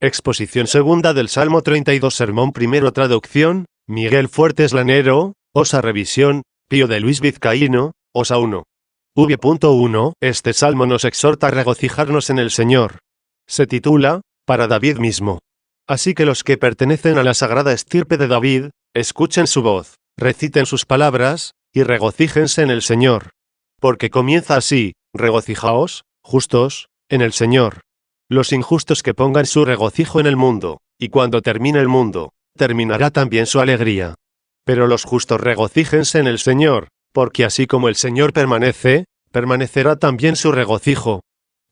Exposición segunda del Salmo 32. Sermón primero. Traducción, Miguel Fuertes Lanero. Osa revisión, Pío de Luis Vizcaíno. Osa 1. V.1. Este salmo nos exhorta a regocijarnos en el Señor. Se titula, para David mismo. Así que los que pertenecen a la sagrada estirpe de David, escuchen su voz, reciten sus palabras, y regocíjense en el Señor. Porque comienza así: regocijaos, justos, en el Señor. Los injustos que pongan su regocijo en el mundo, y cuando termine el mundo, terminará también su alegría. Pero los justos regocíjense en el Señor, porque así como el Señor permanece, permanecerá también su regocijo.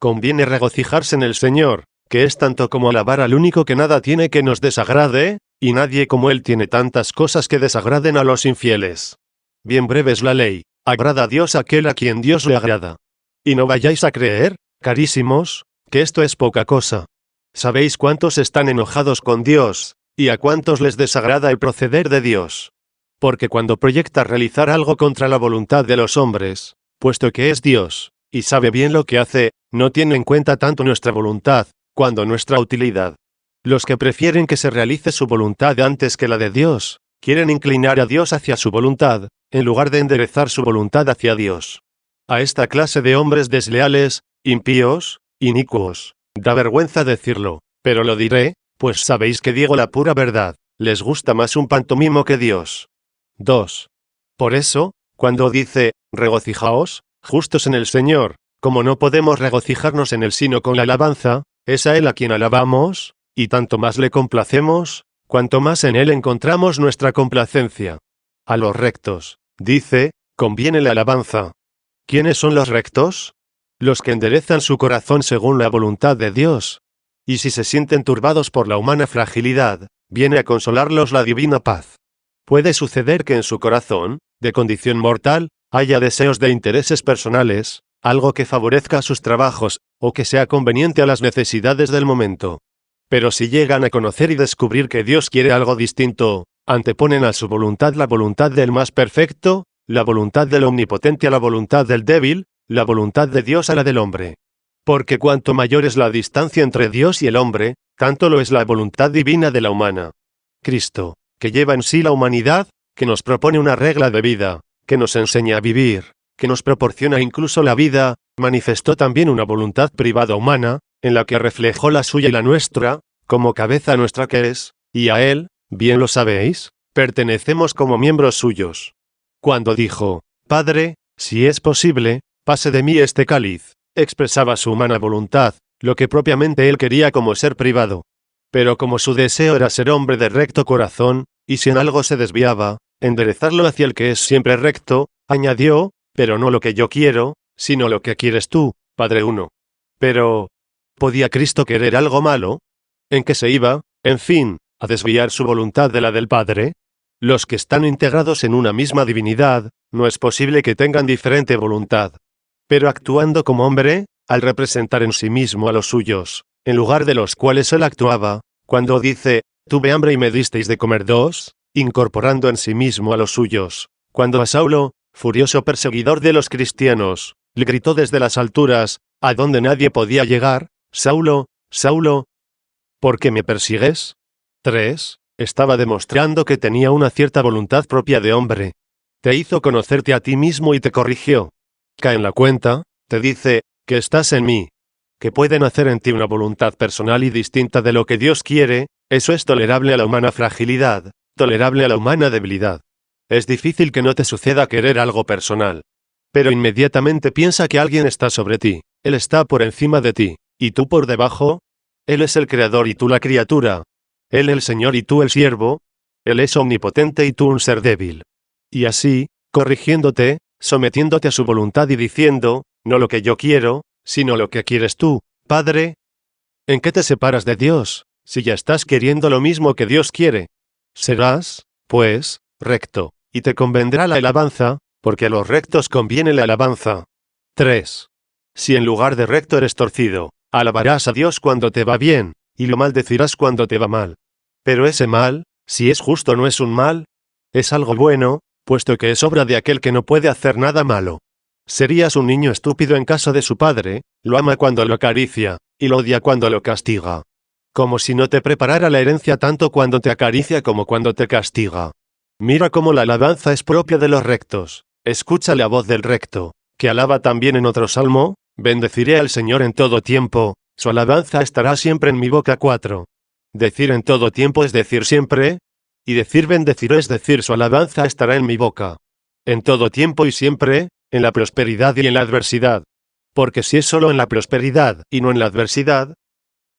Conviene regocijarse en el Señor, que es tanto como alabar al único que nada tiene que nos desagrade, y nadie como Él tiene tantas cosas que desagraden a los infieles. Bien breve es la ley: agrada a Dios aquel a quien Dios le agrada. Y no vayáis a creer, carísimos, que esto es poca cosa. ¿Sabéis cuántos están enojados con Dios, y a cuántos les desagrada el proceder de Dios? Porque cuando proyecta realizar algo contra la voluntad de los hombres, puesto que es Dios, y sabe bien lo que hace, no tiene en cuenta tanto nuestra voluntad, cuando nuestra utilidad. Los que prefieren que se realice su voluntad antes que la de Dios, quieren inclinar a Dios hacia su voluntad, en lugar de enderezar su voluntad hacia Dios. A esta clase de hombres desleales, impíos, inicuos, da vergüenza decirlo, pero lo diré, pues sabéis que digo la pura verdad: les gusta más un pantomimo que Dios. 2. Por eso, cuando dice, regocijaos, justos en el Señor, como no podemos regocijarnos en Él sino con la alabanza, es a Él a quien alabamos, y tanto más le complacemos, cuanto más en Él encontramos nuestra complacencia. A los rectos, dice, conviene la alabanza. ¿Quiénes son los rectos? Los que enderezan su corazón según la voluntad de Dios. Y si se sienten turbados por la humana fragilidad, viene a consolarlos la divina paz. Puede suceder que en su corazón, de condición mortal, haya deseos de intereses personales, algo que favorezca sus trabajos, o que sea conveniente a las necesidades del momento. Pero si llegan a conocer y descubrir que Dios quiere algo distinto, anteponen a su voluntad la voluntad del más perfecto, la voluntad del omnipotente a la voluntad del débil, la voluntad de Dios a la del hombre. Porque cuanto mayor es la distancia entre Dios y el hombre, tanto lo es la voluntad divina de la humana. Cristo, que lleva en sí la humanidad, que nos propone una regla de vida, que nos enseña a vivir, que nos proporciona incluso la vida, manifestó también una voluntad privada humana, en la que reflejó la suya y la nuestra, como cabeza nuestra que es, y a Él, bien lo sabéis, pertenecemos como miembros suyos. Cuando dijo, Padre, si es posible, pase de mí este cáliz, expresaba su humana voluntad, lo que propiamente Él quería como ser privado. Pero como su deseo era ser hombre de recto corazón, y si en algo se desviaba, enderezarlo hacia el que es siempre recto, añadió, pero no lo que yo quiero, sino lo que quieres tú, Padre 1. Pero, ¿podía Cristo querer algo malo? ¿En qué se iba, en fin, a desviar su voluntad de la del Padre? Los que están integrados en una misma divinidad, no es posible que tengan diferente voluntad. Pero actuando como hombre, al representar en sí mismo a los suyos, en lugar de los cuales él actuaba, cuando dice, tuve hambre y me disteis de comer 2, incorporando en sí mismo a los suyos, cuando a Saulo, furioso perseguidor de los cristianos, le gritó desde las alturas, a donde nadie podía llegar, Saulo, Saulo, ¿por qué me persigues? 3. Estaba demostrando que tenía una cierta voluntad propia de hombre. Te hizo conocerte a ti mismo y te corrigió. Cae en la cuenta, te dice, que estás en mí. Que pueden hacer en ti una voluntad personal y distinta de lo que Dios quiere, eso es tolerable a la humana fragilidad, tolerable a la humana debilidad. Es difícil que no te suceda querer algo personal. Pero inmediatamente piensa que alguien está sobre ti, Él está por encima de ti, y tú por debajo. Él es el creador y tú la criatura. Él el Señor y tú el siervo. Él es omnipotente y tú un ser débil. Y así, corrigiéndote, sometiéndote a su voluntad y diciendo, no lo que yo quiero, sino lo que quieres tú, Padre. ¿En qué te separas de Dios, si ya estás queriendo lo mismo que Dios quiere? Serás, pues, recto, y te convendrá la alabanza, porque a los rectos conviene la alabanza. 3. Si en lugar de recto eres torcido, alabarás a Dios cuando te va bien, y lo maldecirás cuando te va mal. Pero ese mal, si es justo no es un mal, es algo bueno, puesto que es obra de aquel que no puede hacer nada malo. Serías un niño estúpido en casa de su padre, lo ama cuando lo acaricia, y lo odia cuando lo castiga. como si no te preparara la herencia tanto cuando te acaricia como cuando te castiga. Mira cómo la alabanza es propia de los rectos. Escucha la voz del recto, que alaba también en otro salmo, bendeciré al Señor en todo tiempo, su alabanza estará siempre en mi boca. 4. Decir en todo tiempo es decir siempre, y decir bendeciré es decir su alabanza estará en mi boca. En todo tiempo y siempre, en la prosperidad y en la adversidad. Porque si es solo en la prosperidad y no en la adversidad,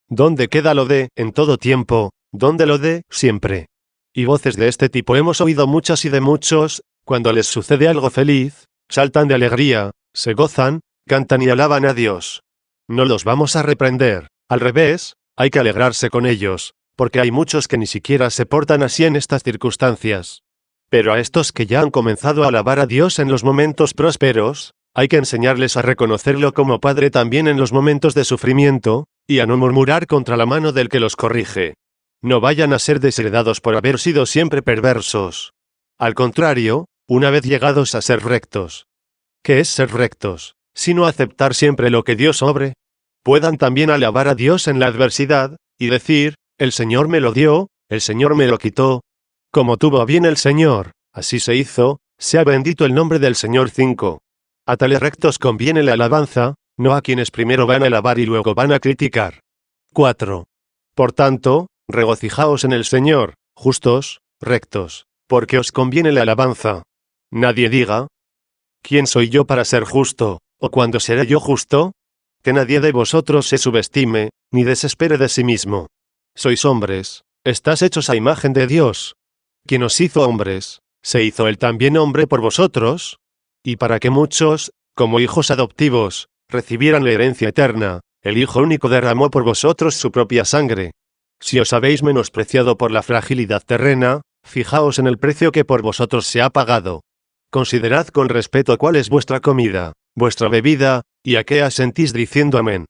¿dónde queda lo de en todo tiempo? ¿Dónde lo de siempre? Y voces de este tipo hemos oído muchas y de muchos, cuando les sucede algo feliz, saltan de alegría, se gozan, cantan y alaban a Dios. No los vamos a reprender, al revés, hay que alegrarse con ellos, porque hay muchos que ni siquiera se portan así en estas circunstancias. Pero a estos que ya han comenzado a alabar a Dios en los momentos prósperos, hay que enseñarles a reconocerlo como Padre también en los momentos de sufrimiento, y a no murmurar contra la mano del que los corrige. No vayan a ser desheredados por haber sido siempre perversos. Al contrario, una vez llegados a ser rectos. ¿Qué es ser rectos? Sino aceptar siempre lo que Dios obre. Puedan también alabar a Dios en la adversidad, y decir, el Señor me lo dio, el Señor me lo quitó. Como tuvo bien el Señor, así se hizo, sea bendito el nombre del Señor. 5. A tales rectos conviene la alabanza, no a quienes primero van a alabar y luego van a criticar. 4. Por tanto, regocijaos en el Señor, justos, rectos, porque os conviene la alabanza. Nadie diga, ¿quién soy yo para ser justo, o cuándo seré yo justo? Que nadie de vosotros se subestime, ni desespere de sí mismo. Sois hombres, estás hechos a imagen de Dios. Quien os hizo hombres, se hizo él también hombre por vosotros, y para que muchos, como hijos adoptivos, recibieran la herencia eterna, el Hijo único derramó por vosotros su propia sangre. Si os habéis menospreciado por la fragilidad terrena, fijaos en el precio que por vosotros se ha pagado. Considerad con respeto cuál es vuestra comida, vuestra bebida, y a qué asentís diciendo amén.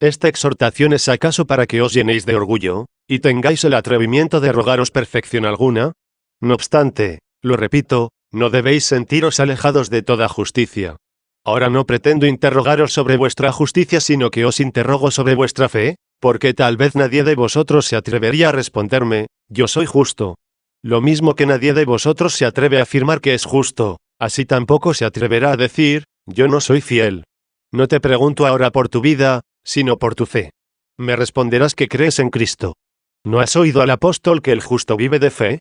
Esta exhortación es acaso para que os llenéis de orgullo, y tengáis el atrevimiento de rogaros perfección alguna. No obstante, lo repito, no debéis sentiros alejados de toda justicia. Ahora no pretendo interrogaros sobre vuestra justicia, sino que os interrogo sobre vuestra fe, porque tal vez nadie de vosotros se atrevería a responderme, yo soy justo. Lo mismo que nadie de vosotros se atreve a afirmar que es justo, así tampoco se atreverá a decir, yo no soy fiel. No te pregunto ahora por tu vida, sino por tu fe. Me responderás que crees en Cristo. ¿No has oído al apóstol que el justo vive de fe?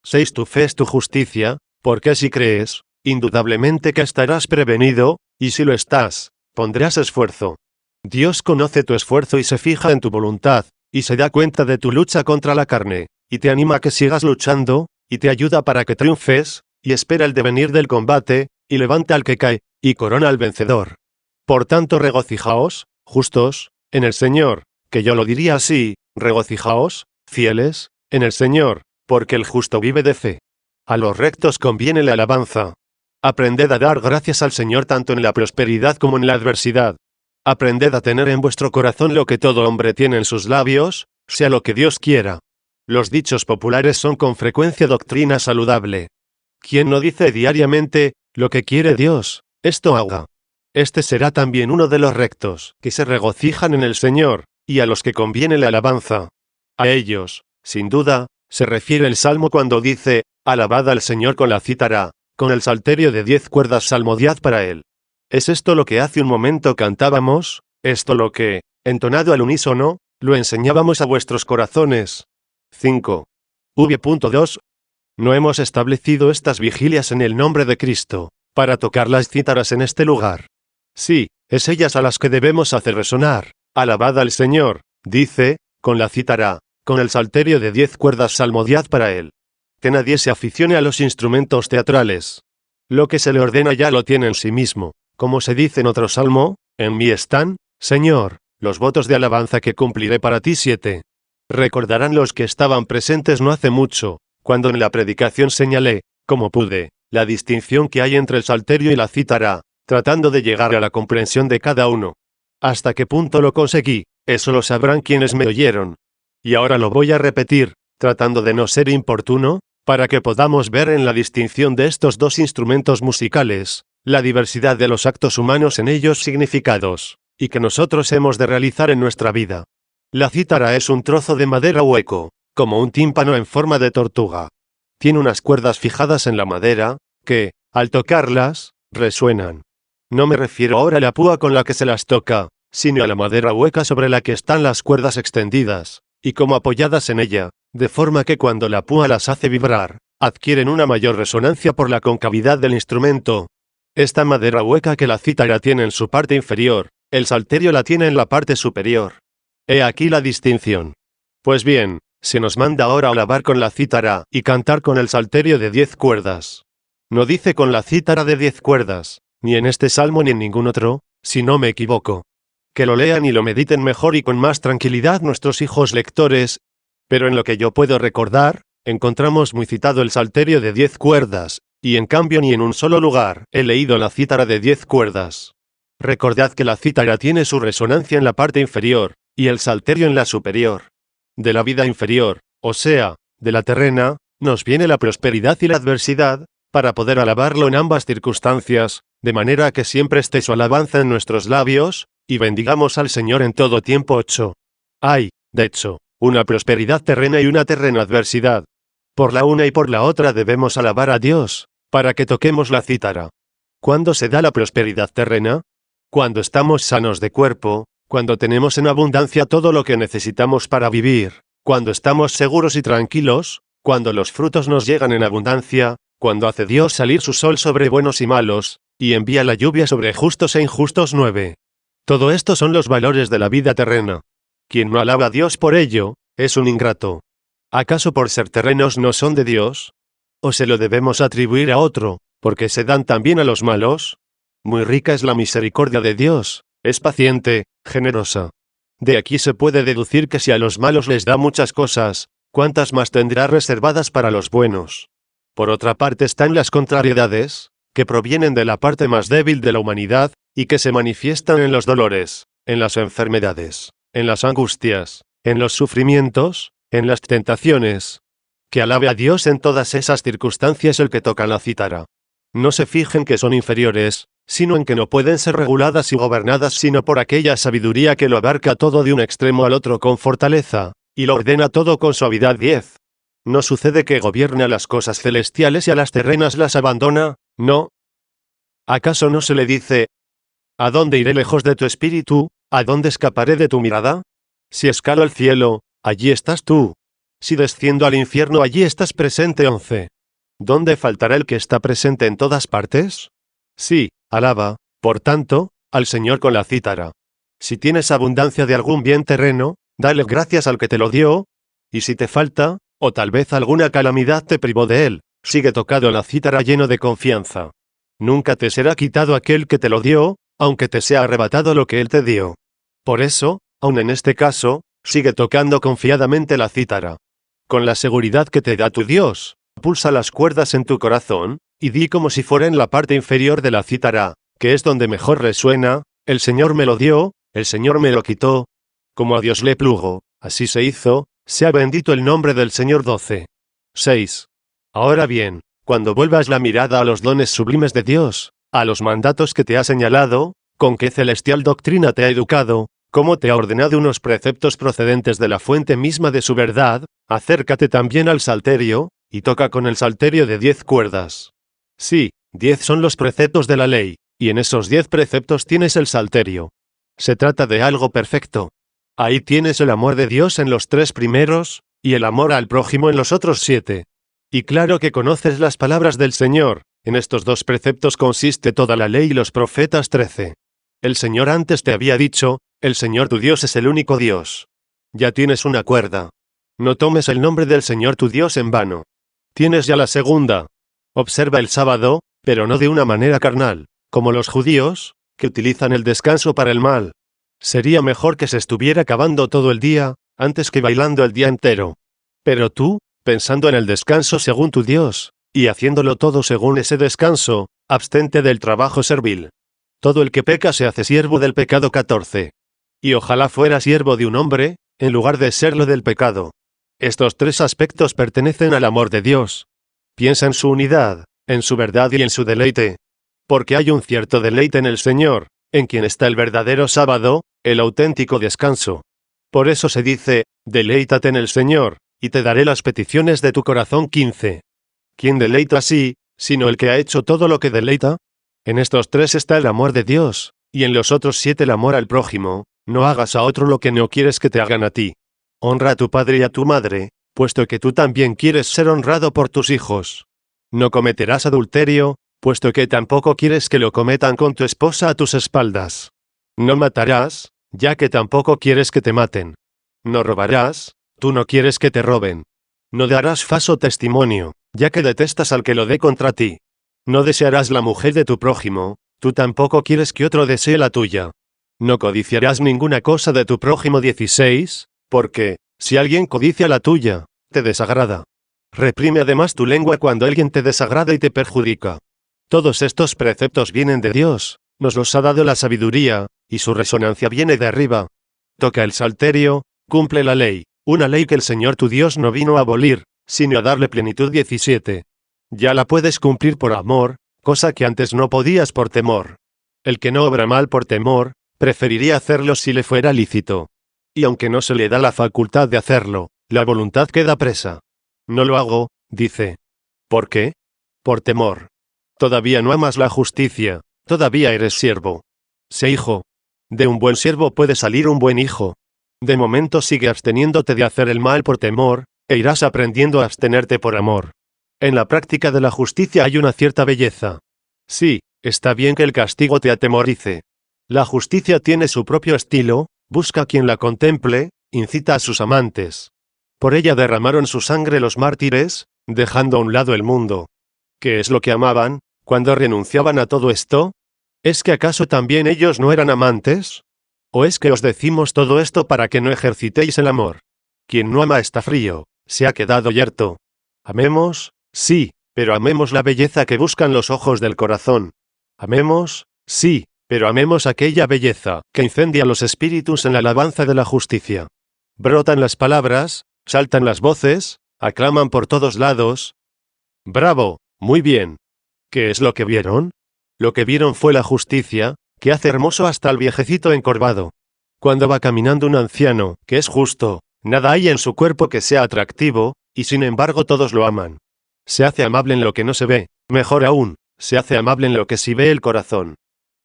6. Tu fe es tu justicia, porque si crees, indudablemente que estarás prevenido, y si lo estás, pondrás esfuerzo. Dios conoce tu esfuerzo y se fija en tu voluntad, y se da cuenta de tu lucha contra la carne, y te anima a que sigas luchando, y te ayuda para que triunfes, y espera el devenir del combate, y levanta al que cae, y corona al vencedor. Por tanto regocijaos, justos, en el Señor, que yo lo diría así, regocijaos, fieles, en el Señor, porque el justo vive de fe. A los rectos conviene la alabanza. Aprended a dar gracias al Señor tanto en la prosperidad como en la adversidad. Aprended a tener en vuestro corazón lo que todo hombre tiene en sus labios, sea lo que Dios quiera. Los dichos populares son con frecuencia doctrina saludable. ¿Quién no dice diariamente, lo que quiere Dios, esto haga? Este será también uno de los rectos, que se regocijan en el Señor, y a los que conviene la alabanza. A ellos, sin duda, se refiere el Salmo cuando dice, alabad al Señor con la cítara, con el salterio de 10 cuerdas salmodiad para él. ¿Es esto lo que hace un momento cantábamos? ¿Esto lo que, entonado al unísono, lo enseñábamos a vuestros corazones? 5. V.2. No hemos establecido estas vigilias en el nombre de Cristo, para tocar las cítaras en este lugar. Sí, es ellas a las que debemos hacer resonar. Alabad al Señor, dice, con la cítara, con el salterio de 10 cuerdas salmodiad para él. Que nadie se aficione a los instrumentos teatrales. Lo que se le ordena ya lo tiene en sí mismo, como se dice en otro salmo, en mí están, Señor, los votos de alabanza que cumpliré para ti. 7. Recordarán los que estaban presentes no hace mucho, cuando en la predicación señalé, como pude, la distinción que hay entre el salterio y la cítara, tratando de llegar a la comprensión de cada uno. ¿Hasta qué punto lo conseguí? Eso lo sabrán quienes me oyeron. Y ahora lo voy a repetir, tratando de no ser importuno, para que podamos ver en la distinción de estos dos instrumentos musicales, la diversidad de los actos humanos en ellos significados, y que nosotros hemos de realizar en nuestra vida. La cítara es un trozo de madera hueco, como un tímpano en forma de tortuga. Tiene unas cuerdas fijadas en la madera, que, al tocarlas, resuenan. No me refiero ahora a la púa con la que se las toca, sino a la madera hueca sobre la que están las cuerdas extendidas, y como apoyadas en ella, de forma que cuando la púa las hace vibrar, adquieren una mayor resonancia por la concavidad del instrumento. Esta madera hueca que la cítara tiene en su parte inferior, el salterio la tiene en la parte superior. He aquí la distinción. Pues bien, se nos manda ahora alabar con la cítara y cantar con el salterio de 10 cuerdas. No dice con la cítara de 10 cuerdas, ni en este salmo ni en ningún otro, si no me equivoco. Que lo lean y lo mediten mejor y con más tranquilidad nuestros hijos lectores, pero en lo que yo puedo recordar, encontramos muy citado el salterio de 10 cuerdas, y en cambio ni en un solo lugar he leído la cítara de 10 cuerdas. Recordad que la cítara tiene su resonancia en la parte inferior, y el salterio en la superior. De la vida inferior, o sea, de la terrena, nos viene la prosperidad y la adversidad, para poder alabarlo en ambas circunstancias, de manera que siempre esté su alabanza en nuestros labios, y bendigamos al Señor en todo tiempo. 8. Hay, de hecho, una prosperidad terrena y una terrena adversidad. Por la una y por la otra debemos alabar a Dios, para que toquemos la cítara. ¿Cuándo se da la prosperidad terrena? Cuando estamos sanos de cuerpo, cuando tenemos en abundancia todo lo que necesitamos para vivir, cuando estamos seguros y tranquilos, cuando los frutos nos llegan en abundancia, cuando hace Dios salir su sol sobre buenos y malos, y envía la lluvia sobre justos e injustos. 9. Todo esto son los valores de la vida terrena. Quien no alaba a Dios por ello, es un ingrato. ¿Acaso por ser terrenos no son de Dios? ¿O se lo debemos atribuir a otro, porque se dan también a los malos? Muy rica es la misericordia de Dios, es paciente, generosa. De aquí se puede deducir que si a los malos les da muchas cosas, ¿cuántas más tendrá reservadas para los buenos? Por otra parte están las contrariedades, que provienen de la parte más débil de la humanidad, y que se manifiestan en los dolores, en las enfermedades, en las angustias, en los sufrimientos, en las tentaciones. Que alabe a Dios en todas esas circunstancias el que toca la cítara. No se fijen que son inferiores, sino en que no pueden ser reguladas y gobernadas sino por aquella sabiduría que lo abarca todo de un extremo al otro con fortaleza, y lo ordena todo con suavidad. 10. ¿No sucede que gobierna las cosas celestiales y a las terrenas las abandona? No. ¿Acaso no se le dice: ¿a dónde iré lejos de tu espíritu? ¿A dónde escaparé de tu mirada? Si escalo al cielo, allí estás tú. Si desciendo al infierno, allí estás presente. 11. ¿Dónde faltará el que está presente en todas partes? Sí, alaba, por tanto, al Señor con la cítara. Si tienes abundancia de algún bien terreno, dale gracias al que te lo dio, y si te falta, o tal vez alguna calamidad te privó de él, sigue tocando la cítara lleno de confianza. Nunca te será quitado aquel que te lo dio, aunque te sea arrebatado lo que él te dio. Por eso, aun en este caso, sigue tocando confiadamente la cítara. Con la seguridad que te da tu Dios, pulsa las cuerdas en tu corazón, y di como si fuera en la parte inferior de la cítara, que es donde mejor resuena: el Señor me lo dio, el Señor me lo quitó. Como a Dios le plugo, así se hizo, sea bendito el nombre del Señor. 12. 6. Ahora bien, cuando vuelvas la mirada a los dones sublimes de Dios, a los mandatos que te ha señalado, con qué celestial doctrina te ha educado, cómo te ha ordenado unos preceptos procedentes de la fuente misma de su verdad, acércate también al salterio, y toca con el salterio de 10 cuerdas. Sí, 10 son los preceptos de la ley, y en esos 10 preceptos tienes el salterio. Se trata de algo perfecto. Ahí tienes el amor de Dios en los 3 primeros, y el amor al prójimo en los otros 7. Y claro que conoces las palabras del Señor, en estos 2 preceptos consiste toda la ley y los profetas. 13. El Señor antes te había dicho: el Señor tu Dios es el único Dios. Ya tienes una cuerda. No tomes el nombre del Señor tu Dios en vano. Tienes ya la segunda. Observa el sábado, pero no de una manera carnal, como los judíos, que utilizan el descanso para el mal. Sería mejor que se estuviera cavando todo el día, antes que bailando el día entero. Pero tú, pensando en el descanso según tu Dios, y haciéndolo todo según ese descanso, abstente del trabajo servil. Todo el que peca se hace siervo del pecado. 14. Y ojalá fuera siervo de un hombre, en lugar de serlo del pecado. Estos 3 aspectos pertenecen al amor de Dios. Piensa en su unidad, en su verdad y en su deleite. Porque hay un cierto deleite en el Señor, en quien está el verdadero sábado, el auténtico descanso. Por eso se dice, deleítate en el Señor, y te daré las peticiones de tu corazón. 15. ¿Quién deleita así, sino el que ha hecho todo lo que deleita? En estos 3 está el amor de Dios, y en los otros 7 el amor al prójimo. No hagas a otro lo que no quieres que te hagan a ti. Honra a tu padre y a tu madre, puesto que tú también quieres ser honrado por tus hijos. No cometerás adulterio, puesto que tampoco quieres que lo cometan con tu esposa a tus espaldas. No matarás, ya que tampoco quieres que te maten. No robarás, tú no quieres que te roben. No darás falso testimonio, ya que detestas al que lo dé contra ti. No desearás la mujer de tu prójimo, tú tampoco quieres que otro desee la tuya. No codiciarás ninguna cosa de tu prójimo. 16, porque, si alguien codicia la tuya, te desagrada. Reprime además tu lengua cuando alguien te desagrada y te perjudica. Todos estos preceptos vienen de Dios, nos los ha dado la sabiduría, y su resonancia viene de arriba. Toca el salterio, cumple la ley, una ley que el Señor tu Dios no vino a abolir, sino a darle plenitud. 17. Ya la puedes cumplir por amor, cosa que antes no podías por temor. El que no obra mal por temor, preferiría hacerlo si le fuera lícito. Y aunque no se le da la facultad de hacerlo, la voluntad queda presa. No lo hago, dice. ¿Por qué? Por temor. Todavía no amas la justicia, todavía eres siervo. Sé hijo. De un buen siervo puede salir un buen hijo. De momento sigue absteniéndote de hacer el mal por temor, e irás aprendiendo a abstenerte por amor. En la práctica de la justicia hay una cierta belleza. Sí, está bien que el castigo te atemorice. La justicia tiene su propio estilo, busca a quien la contemple, incita a sus amantes. Por ella derramaron su sangre los mártires, dejando a un lado el mundo. ¿Qué es lo que amaban, cuando renunciaban a todo esto? ¿Es que acaso también ellos no eran amantes? ¿O es que os decimos todo esto para que no ejercitéis el amor? Quien no ama está frío, se ha quedado yerto. Amemos, sí, pero amemos la belleza que buscan los ojos del corazón. Amemos, sí, pero amemos aquella belleza que incendia los espíritus en la alabanza de la justicia. Brotan las palabras, saltan las voces, aclaman por todos lados. ¡Bravo! Muy bien. ¿Qué es lo que vieron? Lo que vieron fue la justicia, que hace hermoso hasta al viejecito encorvado. Cuando va caminando un anciano, que es justo, nada hay en su cuerpo que sea atractivo, y sin embargo todos lo aman. Se hace amable en lo que no se ve, mejor aún, se hace amable en lo que sí ve el corazón.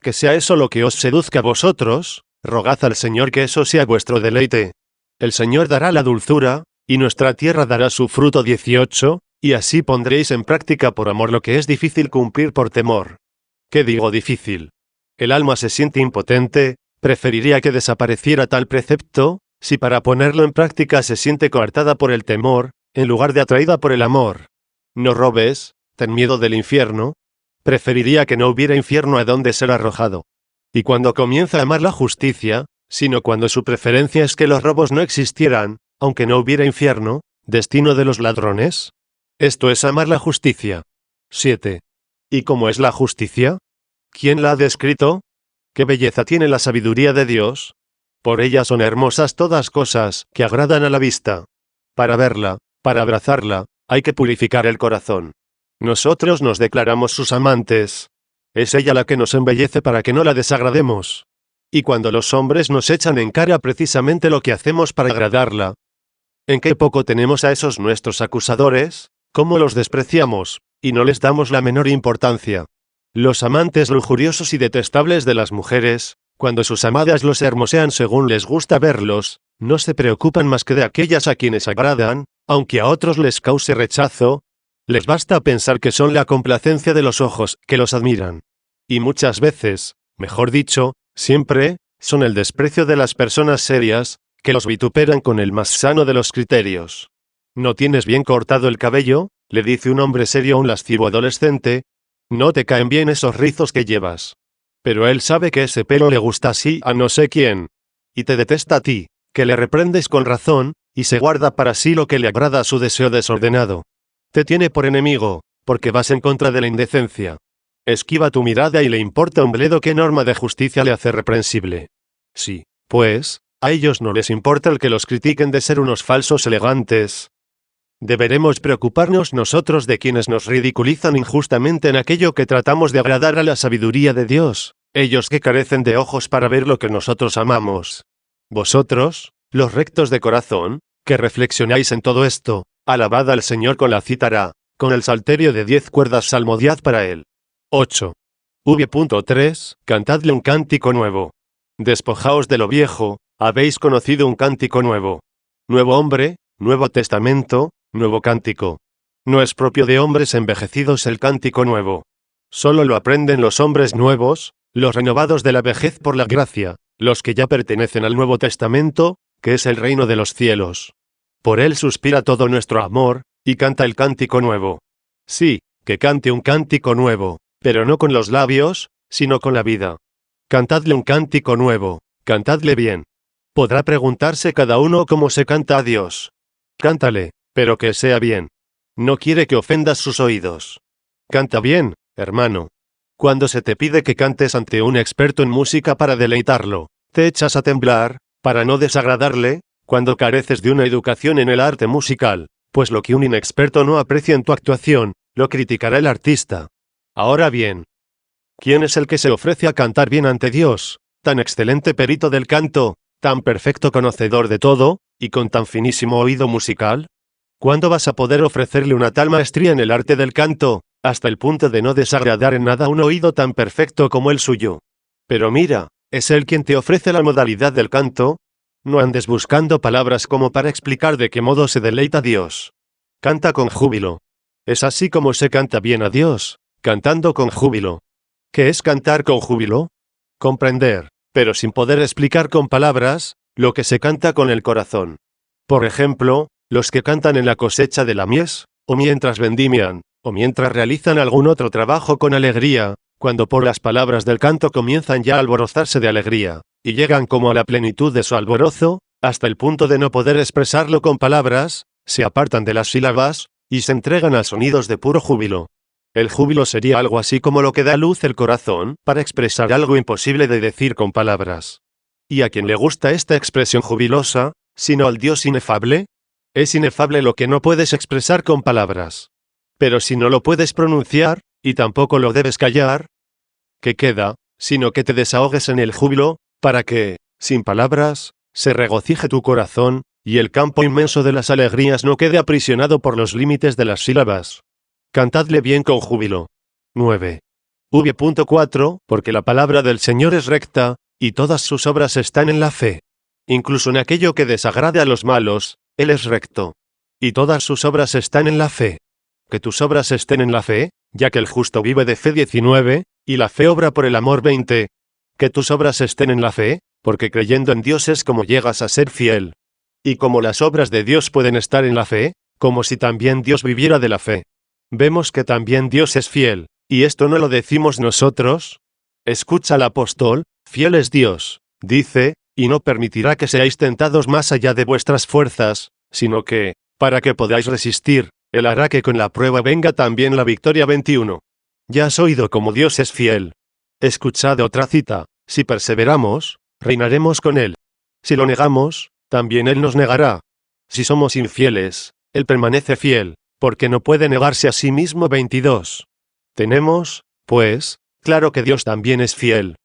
Que sea eso lo que os seduzca a vosotros, rogad al Señor que eso sea vuestro deleite. El Señor dará la dulzura, y nuestra tierra dará su fruto. 18, y así pondréis en práctica por amor lo que es difícil cumplir por temor. ¿Qué digo difícil? El alma se siente impotente, preferiría que desapareciera tal precepto, si para ponerlo en práctica se siente coartada por el temor, en lugar de atraída por el amor. No robes, ten miedo del infierno. Preferiría que no hubiera infierno a donde ser arrojado. Y cuando comienza a amar la justicia, sino cuando su preferencia es que los robos no existieran, aunque no hubiera infierno, destino de los ladrones. Esto es amar la justicia. 7. ¿Y cómo es la justicia? ¿Quién la ha descrito? ¿Qué belleza tiene la sabiduría de Dios? Por ella son hermosas todas cosas que agradan a la vista. Para verla, para abrazarla, hay que purificar el corazón. Nosotros nos declaramos sus amantes. Es ella la que nos embellece para que no la desagrademos. Y cuando los hombres nos echan en cara precisamente lo que hacemos para agradarla. ¿En qué poco tenemos a esos nuestros acusadores? ¿Cómo los despreciamos, y no les damos la menor importancia? Los amantes lujuriosos y detestables de las mujeres, cuando sus amadas los hermosean según les gusta verlos, no se preocupan más que de aquellas a quienes agradan, aunque a otros les cause rechazo. Les basta pensar que son la complacencia de los ojos que los admiran. Y muchas veces, mejor dicho, siempre, son el desprecio de las personas serias, que los vituperan con el más sano de los criterios. ¿No tienes bien cortado el cabello?, le dice un hombre serio a un lascivo adolescente. No te caen bien esos rizos que llevas. Pero él sabe que ese pelo le gusta así a no sé quién. Y te detesta a ti, que le reprendes con razón, y se guarda para sí lo que le agrada a su deseo desordenado. Te tiene por enemigo, porque vas en contra de la indecencia. Esquiva tu mirada y le importa un bledo qué norma de justicia le hace reprensible. Sí, pues, a ellos no les importa el que los critiquen de ser unos falsos elegantes. Deberemos preocuparnos nosotros de quienes nos ridiculizan injustamente en aquello que tratamos de agradar a la sabiduría de Dios, ellos que carecen de ojos para ver lo que nosotros amamos. Vosotros, Los rectos de corazón, que reflexionáis en todo esto, alabad al Señor con la cítara, con el salterio de 10 cuerdas salmodiad para él. 8. V.3. Cantadle un cántico nuevo. Despojaos de lo viejo, habéis conocido un cántico nuevo. Nuevo hombre, nuevo testamento, nuevo cántico. No es propio de hombres envejecidos el cántico nuevo. Solo lo aprenden los hombres nuevos, los renovados de la vejez por la gracia, los que ya pertenecen al Nuevo Testamento, que es el reino de los cielos. Por él suspira todo nuestro amor, y canta el cántico nuevo. Sí, que cante un cántico nuevo, pero no con los labios, sino con la vida. Cantadle un cántico nuevo, cantadle bien. Podrá preguntarse cada uno cómo se canta a Dios. Cántale, pero que sea bien. No quiere que ofendas sus oídos. Canta bien, hermano. Cuando se te pide que cantes ante un experto en música para deleitarlo, te echas a temblar, para no desagradarle, cuando careces de una educación en el arte musical, pues lo que un inexperto no aprecia en tu actuación, lo criticará el artista. Ahora bien, ¿quién es el que se ofrece a cantar bien ante Dios, tan excelente perito del canto, tan perfecto conocedor de todo, y con tan finísimo oído musical? ¿Cuándo vas a poder ofrecerle una tal maestría en el arte del canto, hasta el punto de no desagradar en nada un oído tan perfecto como el suyo? Pero mira, es él quien te ofrece la modalidad del canto. No andes buscando palabras como para explicar de qué modo se deleita Dios. Canta con júbilo. Es así como se canta bien a Dios, cantando con júbilo. ¿Qué es cantar con júbilo? Comprender, pero sin poder explicar con palabras, lo que se canta con el corazón. Por ejemplo, los que cantan en la cosecha de la mies, o mientras vendimian, o mientras realizan algún otro trabajo con alegría, cuando por las palabras del canto comienzan ya a alborozarse de alegría, y llegan como a la plenitud de su alborozo, hasta el punto de no poder expresarlo con palabras, se apartan de las sílabas, y se entregan a sonidos de puro júbilo. El júbilo sería algo así como lo que da luz el corazón, para expresar algo imposible de decir con palabras. ¿Y a quién le gusta esta expresión jubilosa, sino al Dios inefable? Es inefable lo que no puedes expresar con palabras. Pero si no lo puedes pronunciar, y tampoco lo debes callar, ¿qué queda, sino que te desahogues en el júbilo, para que, sin palabras, se regocije tu corazón, y el campo inmenso de las alegrías no quede aprisionado por los límites de las sílabas? Cantadle bien con júbilo. 9. V.4. Porque la palabra del Señor es recta, y todas sus obras están en la fe. Incluso en aquello que desagrade a los malos, Él es recto. Y todas sus obras están en la fe. Que tus obras estén en la fe, ya que el justo vive de fe. 19, y la fe obra por el amor. 20. Que tus obras estén en la fe, porque creyendo en Dios es como llegas a ser fiel. Y como las obras de Dios pueden estar en la fe, como si también Dios viviera de la fe. Vemos que también Dios es fiel, y esto no lo decimos nosotros. Escucha al apóstol, fiel es Dios, dice, y no permitirá que seáis tentados más allá de vuestras fuerzas, sino que, para que podáis resistir, Él hará que con la prueba venga también la victoria. 21. Ya has oído cómo Dios es fiel. Escuchad otra cita, si perseveramos, reinaremos con Él. Si lo negamos, también Él nos negará. Si somos infieles, Él permanece fiel, porque no puede negarse a sí mismo. 22. Tenemos, pues, claro que Dios también es fiel.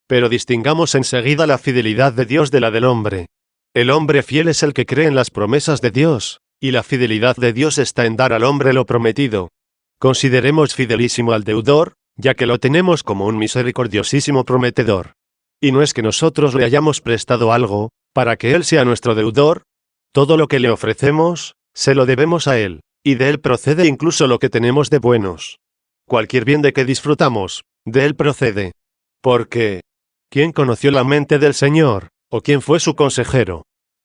Pero distingamos enseguida la fidelidad de Dios de la del hombre. El hombre fiel es el que cree en las promesas de Dios, y la fidelidad de Dios está en dar al hombre lo prometido. Consideremos fidelísimo al deudor, ya que lo tenemos como un misericordiosísimo prometedor. Y no es que nosotros le hayamos prestado algo, para que Él sea nuestro deudor. Todo lo que le ofrecemos, se lo debemos a Él, y de Él procede incluso lo que tenemos de buenos. Cualquier bien de que disfrutamos, de Él procede. Porque, ¿quién conoció la mente del Señor, o quién fue su consejero?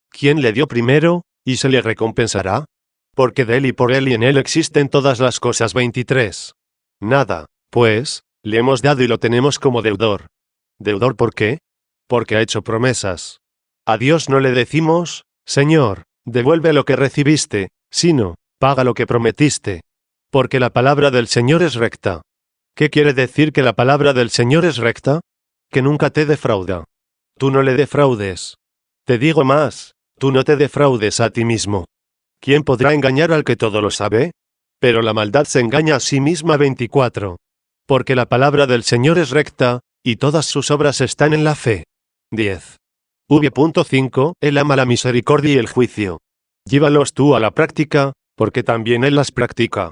¿Quién le dio primero, y se le recompensará? Porque de Él y por Él y en Él existen todas las cosas. 23. Nada, pues, le hemos dado y lo tenemos como deudor. ¿Deudor por qué? Porque ha hecho promesas. A Dios no le decimos, Señor, devuelve lo que recibiste, sino, paga lo que prometiste. Porque la palabra del Señor es recta. ¿Qué quiere decir que la palabra del Señor es recta? Que nunca te defrauda. Tú no le defraudes. Te digo más, tú no te defraudes a ti mismo. ¿Quién podrá engañar al que todo lo sabe? Pero la maldad se engaña a sí misma. 24. Porque la palabra del Señor es recta, y todas sus obras están en la fe. 10. V.5. Él ama la misericordia y el juicio. Llévalos tú a la práctica, porque también Él las practica.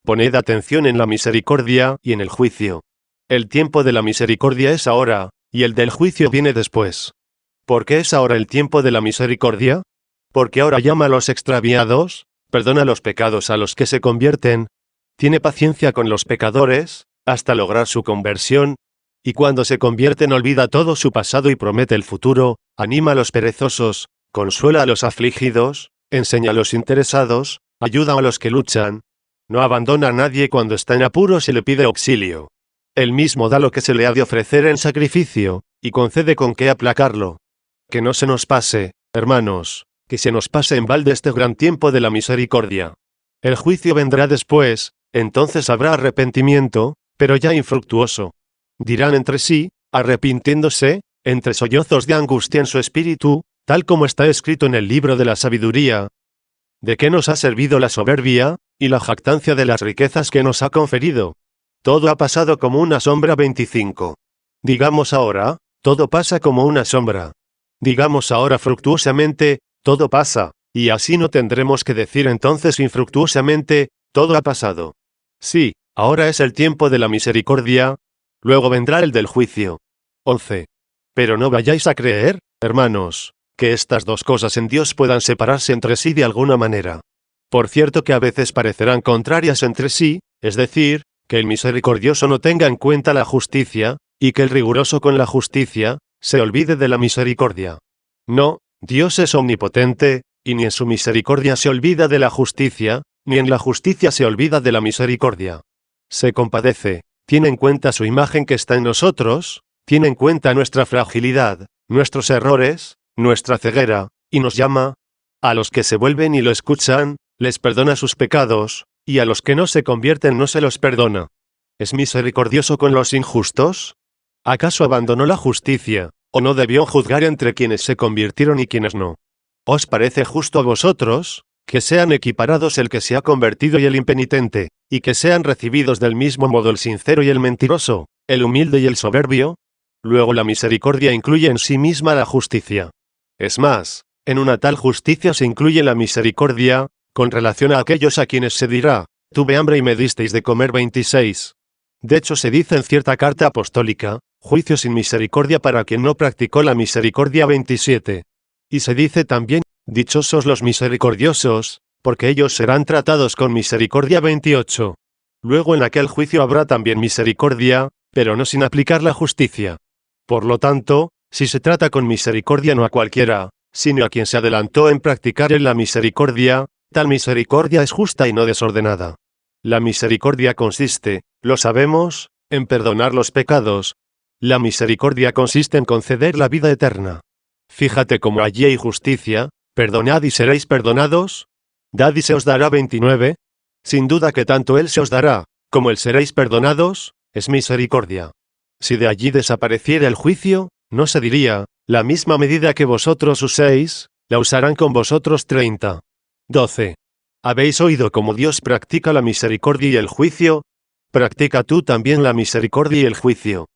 Poned atención en la misericordia y en el juicio. El tiempo de la misericordia es ahora, y el del juicio viene después. ¿Por qué es ahora el tiempo de la misericordia? Porque ahora llama a los extraviados, perdona los pecados a los que se convierten, tiene paciencia con los pecadores, hasta lograr su conversión, y cuando se convierten olvida todo su pasado y promete el futuro, anima a los perezosos, consuela a los afligidos, enseña a los interesados, ayuda a los que luchan, no abandona a nadie cuando está en apuros y le pide auxilio. Él mismo da lo que se le ha de ofrecer en sacrificio, y concede con qué aplacarlo. Que no se nos pase, hermanos, que se nos pase en balde este gran tiempo de la misericordia. El juicio vendrá después, entonces habrá arrepentimiento, pero ya infructuoso. Dirán entre sí, arrepintiéndose, entre sollozos de angustia en su espíritu, tal como está escrito en el libro de la sabiduría. ¿De qué nos ha servido la soberbia, y la jactancia de las riquezas que nos ha conferido? Todo ha pasado como una sombra. 25. Digamos ahora, todo pasa como una sombra. Digamos ahora fructuosamente, todo pasa, y así no tendremos que decir entonces infructuosamente, todo ha pasado. Sí, ahora es el tiempo de la misericordia, luego vendrá el del juicio. 11. Pero no vayáis a creer, hermanos, que estas dos cosas en Dios puedan separarse entre sí de alguna manera. Por cierto que a veces parecerán contrarias entre sí, es decir, que el misericordioso no tenga en cuenta la justicia, y que el riguroso con la justicia, se olvide de la misericordia. No, Dios es omnipotente, y ni en su misericordia se olvida de la justicia, ni en la justicia se olvida de la misericordia. Se compadece, tiene en cuenta su imagen que está en nosotros, tiene en cuenta nuestra fragilidad, nuestros errores, nuestra ceguera, y nos llama. A los que se vuelven y lo escuchan, les perdona sus pecados, y a los que no se convierten no se los perdona. ¿Es misericordioso con los injustos? ¿Acaso abandonó la justicia, o no debió juzgar entre quienes se convirtieron y quienes no? ¿Os parece justo a vosotros, que sean equiparados el que se ha convertido y el impenitente, y que sean recibidos del mismo modo el sincero y el mentiroso, el humilde y el soberbio? Luego la misericordia incluye en sí misma la justicia. Es más, en una tal justicia se incluye la misericordia, con relación a aquellos a quienes se dirá, tuve hambre y me disteis de comer. 26. De hecho se dice en cierta carta apostólica, juicio sin misericordia para quien no practicó la misericordia. 27. Y se dice también, dichosos los misericordiosos, porque ellos serán tratados con misericordia. 28. Luego en aquel juicio habrá también misericordia, pero no sin aplicar la justicia. Por lo tanto, si se trata con misericordia no a cualquiera, sino a quien se adelantó en practicar en la misericordia, tal misericordia es justa y no desordenada. La misericordia consiste, lo sabemos, en perdonar los pecados. La misericordia consiste en conceder la vida eterna. Fíjate cómo allí hay justicia, perdonad y seréis perdonados, dad y se os dará. 29. Sin duda que tanto Él se os dará, como el seréis perdonados, es misericordia. Si de allí desapareciera el juicio, no se diría, la misma medida que vosotros uséis, la usarán con vosotros. 30. 12. ¿Habéis oído cómo Dios practica la misericordia y el juicio? Practica tú también la misericordia y el juicio.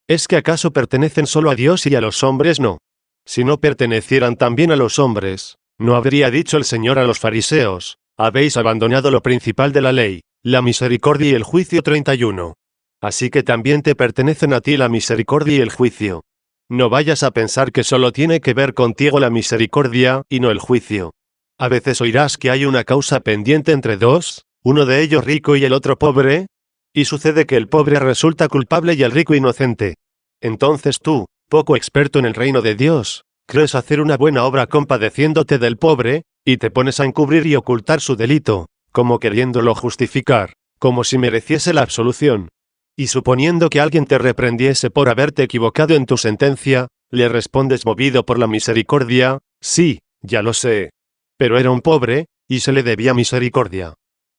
¿Es que acaso pertenecen solo a Dios y a los hombres? No. Si no pertenecieran también a los hombres, no habría dicho el Señor a los fariseos, habéis abandonado lo principal de la ley, la misericordia y el juicio. 31. Así que también te pertenecen a ti la misericordia y el juicio. No vayas a pensar que solo tiene que ver contigo la misericordia y no el juicio. A veces oirás que hay una causa pendiente entre dos, uno de ellos rico y el otro pobre, y sucede que el pobre resulta culpable y el rico inocente. Entonces tú, poco experto en el reino de Dios, crees hacer una buena obra compadeciéndote del pobre, y te pones a encubrir y ocultar su delito, como queriéndolo justificar, como si mereciese la absolución. Y suponiendo que alguien te reprendiese por haberte equivocado en tu sentencia, le respondes movido por la misericordia, sí, ya lo sé. Pero era un pobre, y se le debía misericordia.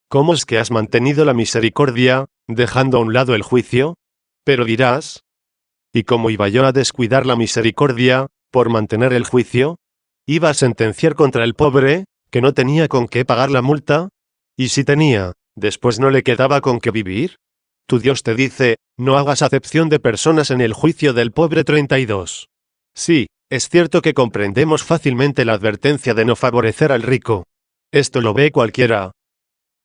¿Cómo es que has mantenido la misericordia, dejando a un lado el juicio? Pero dirás, ¿y cómo iba yo a descuidar la misericordia, por mantener el juicio? ¿Iba a sentenciar contra el pobre, que no tenía con qué pagar la multa? Y si tenía, después no le quedaba con qué vivir. Tu Dios te dice, no hagas acepción de personas en el juicio del pobre. 32. Sí, Es cierto que comprendemos fácilmente la advertencia de no favorecer al rico. Esto lo ve cualquiera.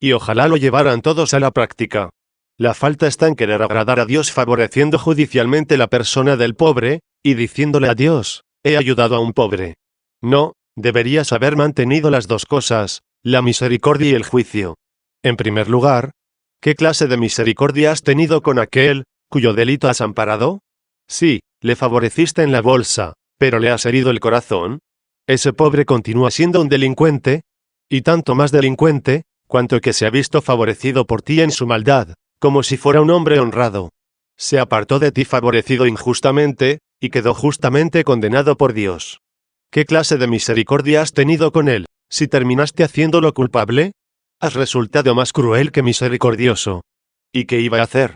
Y ojalá lo llevaran todos a la práctica. La falta está en querer agradar a Dios favoreciendo judicialmente la persona del pobre, y diciéndole a Dios, he ayudado a un pobre. No, deberías haber mantenido las dos cosas, la misericordia y el juicio. En primer lugar, ¿qué clase de misericordia has tenido con aquel, cuyo delito has amparado? Sí, le favoreciste en la bolsa, pero le has herido el corazón. Ese pobre continúa siendo un delincuente, y tanto más delincuente, cuanto que se ha visto favorecido por ti en su maldad, como si fuera un hombre honrado. Se apartó de ti favorecido injustamente, y quedó justamente condenado por Dios. ¿Qué clase de misericordia has tenido con él, si terminaste haciéndolo culpable? Has resultado más cruel que misericordioso. ¿Y qué iba a hacer?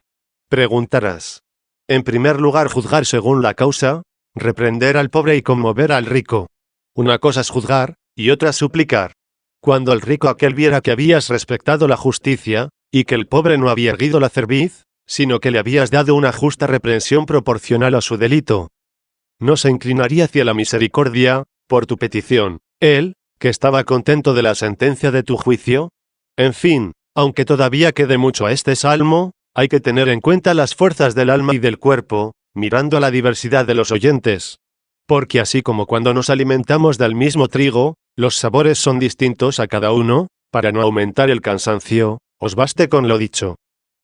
Preguntarás. En primer lugar, juzgar según la causa, reprender al pobre y conmover al rico. Una cosa es juzgar, y otra suplicar. Cuando el rico aquel viera que habías respetado la justicia, y que el pobre no había erguido la cerviz, sino que le habías dado una justa reprensión proporcional a su delito, no se inclinaría hacia la misericordia, por tu petición, él, que estaba contento de la sentencia de tu juicio. En fin, aunque todavía quede mucho a este salmo, hay que tener en cuenta las fuerzas del alma y del cuerpo, mirando a la diversidad de los oyentes. Porque así como cuando nos alimentamos del mismo trigo, los sabores son distintos a cada uno, para no aumentar el cansancio, os baste con lo dicho.